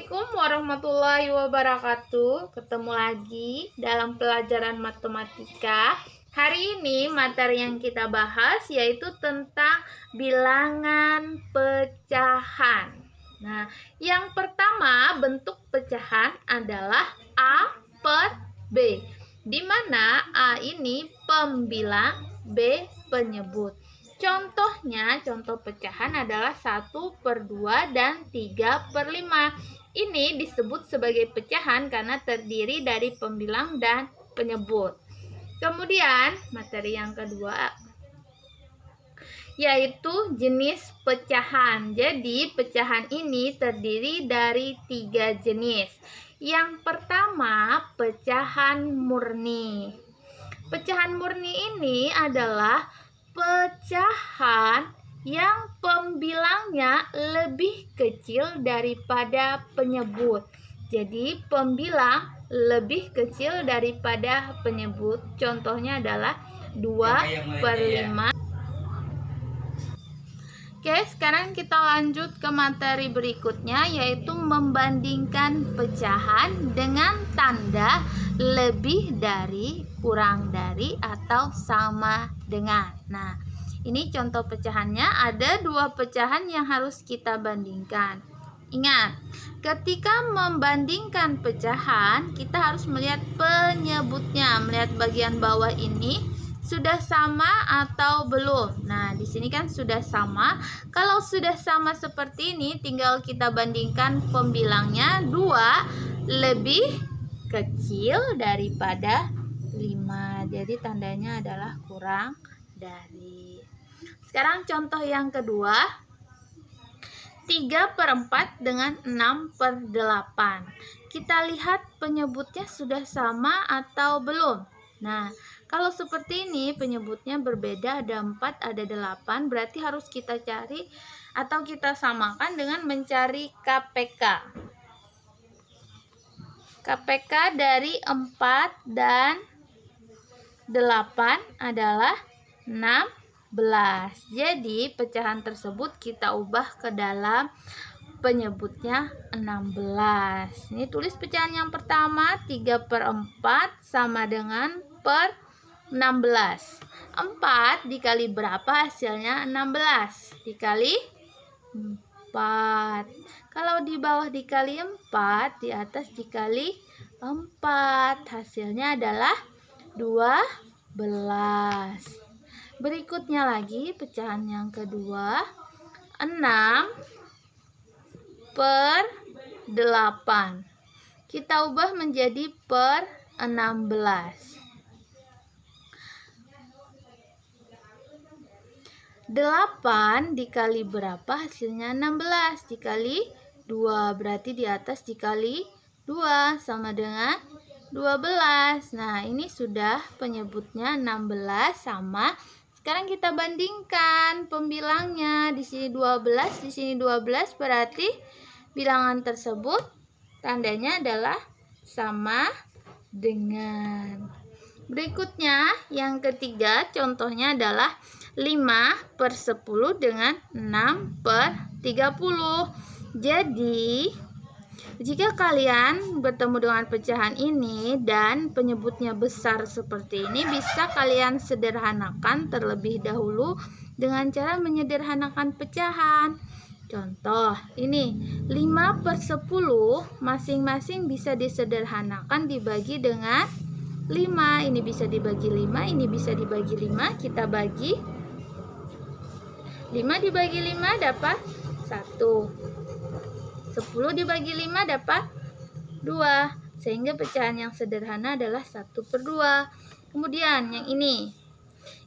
Assalamualaikum warahmatullahi wabarakatuh. Ketemu lagi dalam pelajaran matematika. Hari ini materi yang kita bahas yaitu tentang bilangan pecahan. Nah, yang pertama bentuk pecahan adalah A per B, di mana A ini pembilang, B penyebut. Contohnya, contoh pecahan adalah 1/2 dan 3/5. Ini disebut sebagai pecahan karena terdiri dari pembilang dan penyebut. Kemudian, materi yang kedua yaitu jenis pecahan. Jadi, pecahan ini terdiri dari 3 jenis. Yang pertama, pecahan murni. Pecahan murni ini adalah pecahan yang pembilangnya lebih kecil daripada penyebut. Jadi pembilang lebih kecil daripada penyebut. Contohnya adalah 2/5. Oke, sekarang kita lanjut ke materi berikutnya, yaitu membandingkan pecahan dengan tanda lebih dari, kurang dari, atau sama dengan. Nah, ini contoh pecahannya. Ada 2 pecahan yang harus kita bandingkan. Ingat, ketika membandingkan pecahan, kita harus melihat penyebutnya, melihat bagian bawah ini sudah sama atau belum. Nah, di sini kan sudah sama. Kalau sudah sama seperti ini, tinggal kita bandingkan pembilangnya. 2 lebih kecil daripada 5. Jadi tandanya adalah kurang dari. Sekarang contoh yang kedua, 3/4 dengan 6/8. Kita lihat penyebutnya sudah sama atau belum. Nah, kalau seperti ini penyebutnya berbeda, ada 4, ada 8, berarti harus kita cari atau kita samakan dengan mencari KPK. KPK dari 4 dan 8 adalah 16. Jadi pecahan tersebut kita ubah ke dalam penyebutnya 16. Ini tulis pecahan yang pertama, 3/4 sama dengan per 16. 4 dikali berapa hasilnya? 16 dikali 4. Kalau di bawah dikali 4, di atas dikali 4. Hasilnya adalah 12. Berikutnya lagi pecahan yang kedua, 6/8. Kita ubah menjadi per 16. 8 dikali berapa hasilnya? 16 dikali 2, berarti di atas dikali 2 sama dengan 12. Nah, ini sudah penyebutnya 16 sama. Sekarang kita bandingkan pembilangnya. Di sini 12, di sini 12, berarti bilangan tersebut tandanya adalah sama dengan. Berikutnya, yang ketiga, contohnya adalah 5/10 dengan 6/30. Jadi, jika kalian bertemu dengan pecahan ini dan penyebutnya besar seperti ini, bisa kalian sederhanakan terlebih dahulu dengan cara menyederhanakan pecahan. Contoh, ini 5/10 masing-masing bisa disederhanakan dibagi dengan 5. Ini bisa dibagi 5, ini bisa dibagi 5. Kita bagi 5 dibagi 5 dapat 1. 10 dibagi 5 dapat 2. Sehingga pecahan yang sederhana adalah 1/2. Kemudian yang ini.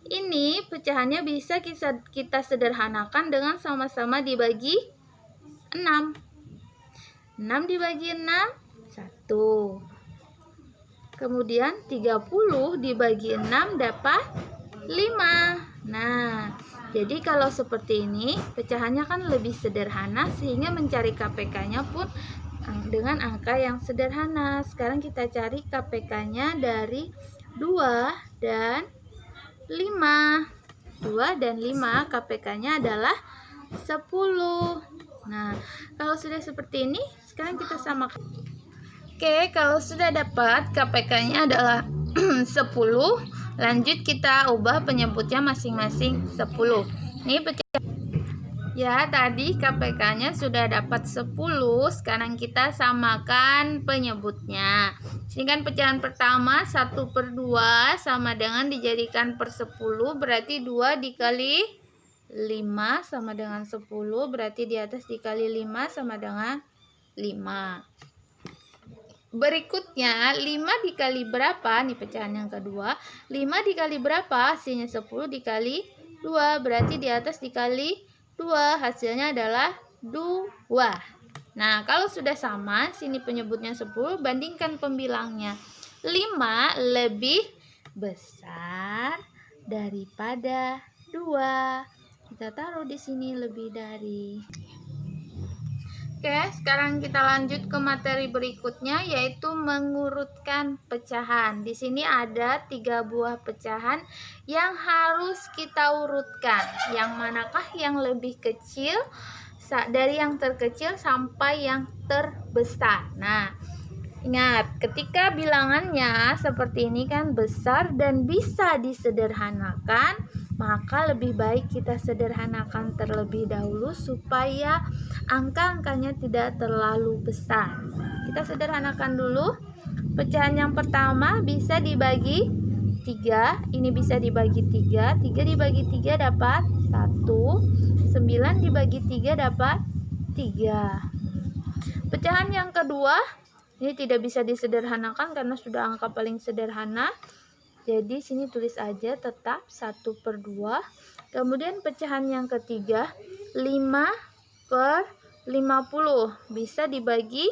Ini pecahannya bisa kita sederhanakan dengan sama-sama dibagi 6. 6 dibagi 6, 1. Kemudian 30 dibagi 6 dapat 5. Nah, jadi kalau seperti ini pecahannya kan lebih sederhana, sehingga mencari KPK-nya pun dengan angka yang sederhana. Sekarang kita cari KPK-nya dari 2 dan 5. 2 dan 5 KPK-nya adalah 10. Nah, kalau sudah seperti ini, sekarang kita samakan. Oke, kalau sudah dapat KPK-nya adalah 10, lanjut kita ubah penyebutnya masing-masing 10. Ini ya, tadi KPK-nya sudah dapat 10, sekarang kita samakan penyebutnya. Sini kan pecahan pertama 1/2 sama dengan dijadikan per 10, berarti 2 dikali 5 sama dengan 10, berarti di atas dikali 5 sama dengan 5. Berikutnya 5 dikali berapa? Nih pecahan yang kedua. 5 dikali berapa? Hasilnya 10 dikali 2, berarti di atas dikali 2, hasilnya adalah 2. Nah, kalau sudah sama, sini penyebutnya 10, bandingkan pembilangnya. 5 lebih besar daripada 2. Kita taruh di sini lebih dari. Oke, sekarang kita lanjut ke materi berikutnya, yaitu mengurutkan pecahan. Di sini ada 3 buah pecahan yang harus kita urutkan. Yang manakah yang lebih kecil dari yang terkecil sampai yang terbesar. Nah, ingat, ketika bilangannya seperti ini kan besar dan bisa disederhanakan, maka lebih baik kita sederhanakan terlebih dahulu supaya angka-angkanya tidak terlalu besar. Kita sederhanakan dulu. Pecahan yang pertama bisa dibagi 3, ini bisa dibagi 3, 3 dibagi 3 dapat 1, 9 dibagi 3 dapat 3. Pecahan yang kedua, ini tidak bisa disederhanakan karena sudah angka paling sederhana. Jadi sini tulis aja tetap 1/2. Kemudian pecahan yang ketiga 5/50 bisa dibagi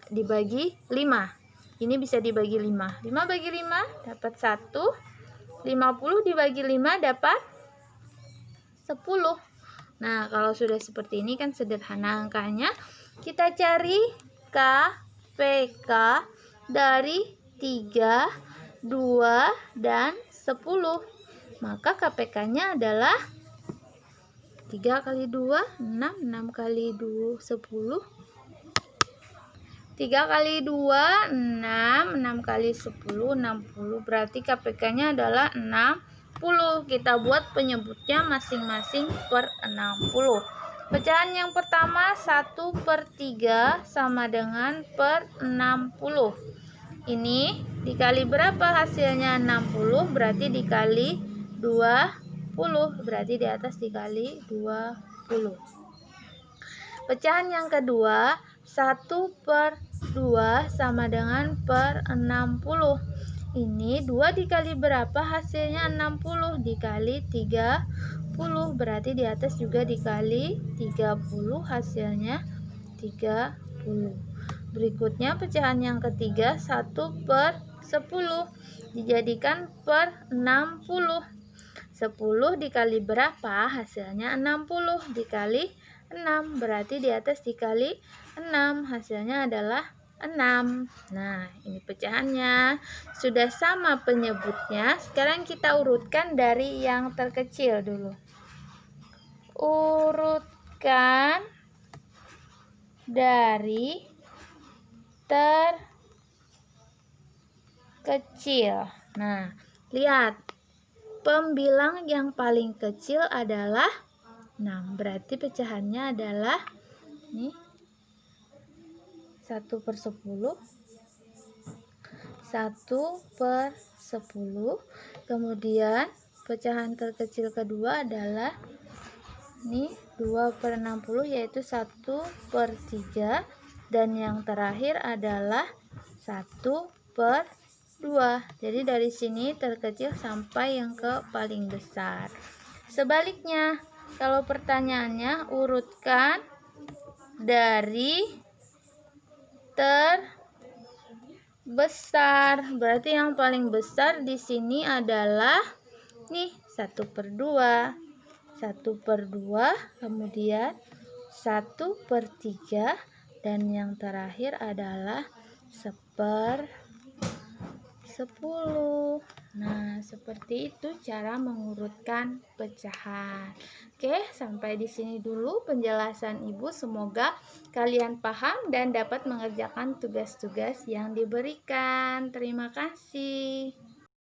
dibagi 5. Ini bisa dibagi 5. 5 bagi 5 dapat 1. 50 dibagi 5 dapat 10. Nah, kalau sudah seperti ini kan sederhana angkanya. Kita cari KPK dari 3, 2, dan 10. Maka KPK-nya adalah 3 kali 2, 6, 6 kali 2, 10. 3 kali 2, 6, 6 kali 10, 60. Berarti KPK-nya adalah 60. Kita buat penyebutnya masing-masing per 60. Pecahan yang pertama 1/3 sama dengan per 60. Ini dikali berapa hasilnya? 60, berarti dikali 20, berarti di atas dikali 20. Pecahan yang kedua 1/2 sama dengan per 60. Ini 2 dikali berapa hasilnya? 60 dikali 30, berarti di atas juga dikali 30, hasilnya 30. Berikutnya pecahan yang ketiga 1/10 dijadikan per 60. 10 dikali berapa? Hasilnya 60 dikali 6, berarti di atas dikali 6, hasilnya adalah 6. Nah, ini pecahannya. Sudah sama penyebutnya. Sekarang kita urutkan dari yang terkecil dulu. Urutkan dari terkecil. Nah, lihat. Pembilang yang paling kecil adalah 6. Berarti pecahannya adalah nih 1/10. 1/10. Kemudian pecahan terkecil kedua adalah nih 2/60, yaitu 1/3. Dan yang terakhir adalah 1/2. Jadi dari sini terkecil sampai yang ke paling besar. Sebaliknya, kalau pertanyaannya urutkan dari terbesar, berarti yang paling besar di sini adalah nih 1/2. 1/2, kemudian 1/3, dan yang terakhir adalah 1/10. Nah, seperti itu cara mengurutkan pecahan. Oke, sampai di sini dulu penjelasan Ibu. Semoga kalian paham dan dapat mengerjakan tugas-tugas yang diberikan. Terima kasih.